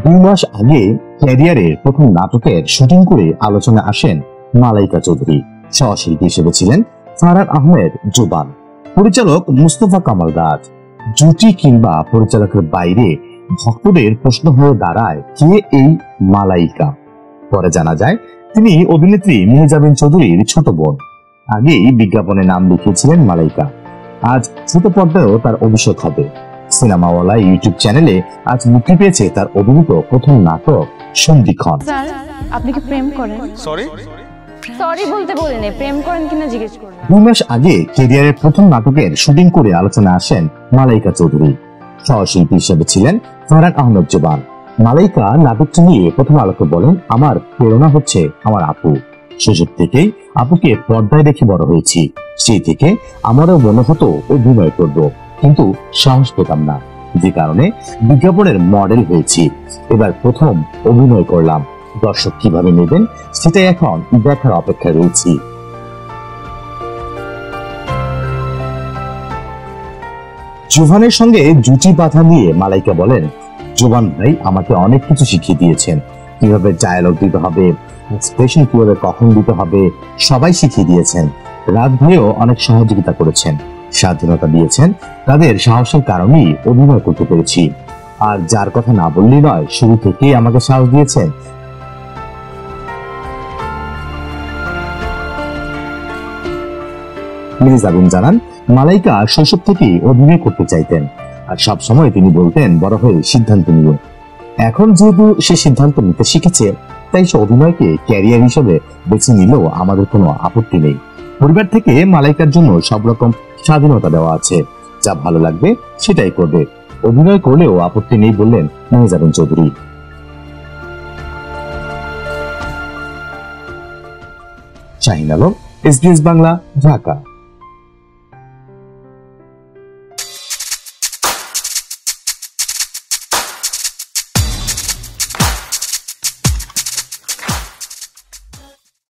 2 মাস আগে ক্যারিয়ারের প্রথম নাটকের শুটিং করে আলোচনা আসেন মালাইকা চৌধুরী। সহশিল্পী হিসেবে ছিলেন ফারহান আহমেদ জুবান, পরিচালক মুস্তফা কামাল রাজ। জুটি কিংবা পরিচালকের বাইরে ভক্তদের প্রশ্ন হয়ে দাঁড়ায়, কে এই মালাইকা? পরে জানা যায় তিনি অভিনেত্রী মেহজাবিন চৌধুরীর ছোট বোন। আগেই বিজ্ঞাপনে নাম লিখিয়েছিলেন মালাইকা। আজ ছোট পর্দায়ও তার অভিষেক হবে। সিনেমাওয়ালা ইউটিউব চ্যানেলে আজ মুক্তি পেয়েছে তার অভিনীত প্রথম নাটক সন্ধিক্ষণ। স্যার, আপনি কি প্রেম করেন? সরি বলতে বলিনি, প্রেম করেন কিনা জিজ্ঞেস করুন। 2 মাস আগে ক্যারিয়ারের প্রথম নাটকের শুটিং করে আলোচনা আসেন মালাইকা চৌধুরী। সহশিল্পী হিসেবে ছিলেন ফারহান আহমেদ জুবান। মালাইকা নাটকটি নিয়ে প্রথম আলোকে বলেন, আমার প্রেরণা হচ্ছে আমার আপু। শৈশব থেকেই আপুকে পর্দায় দেখে বড় হয়েছি। সেই থেকে আমারও মনে হতো অভিনয় করব, কিন্তু সাহস পেতাম না, যে কারণে বিজ্ঞাপনের মডেল হয়েছি। এবার প্রথম অভিনয় করলাম। দর্শক কিভাবে নেবেন সেটাই এখন দেখার অপেক্ষায় রয়েছি। জুবানের সঙ্গে জুটি বাঁধা নিয়ে মালাইকা বলেন, জুবান ভাই আমাকে অনেক কিছু শিখিয়ে দিয়েছেন। কিভাবে ডায়ালগ দিতে হবে, এক্সপ্রেশন কিভাবে কখন দিতে হবে, সবাই শিখিয়ে দিয়েছেন। রাত ভাইও অনেক সহযোগিতা করেছেন, স্বাধীনতা দিয়েছেন। তাদের সাহসের কারণেই অভিনয় করতে পেরেছি। আর যার কথা না বললেই নয়, শুরু থেকেই আমাকে সাহস দিয়েছেন। মেহজাবিন জানান, মালাইকা শৈশব থেকেই অভিনয় করতে চাইতেন, আর সব সময় তিনি বলতেন বড় হয়ে সিদ্ধান্ত নিও। এখন যেহেতু সে সিদ্ধান্ত নিতে শিখেছে, তাই সে অভিনয়কে ক্যারিয়ার হিসেবে বেছে নিলেও আমাদের কোনো আপত্তি নেই। পরিবার থেকে মালাইকার জন্য সব রকম স্বাধীনতা দেওয়া আছে, যা ভালো লাগবে সেটাই করবে। অভিনয় করলেও আপত্তি নেই বললেন মেহজাবিন চৌধুরী। শাহিন আলম, SBS বাংলা, ঢাকা।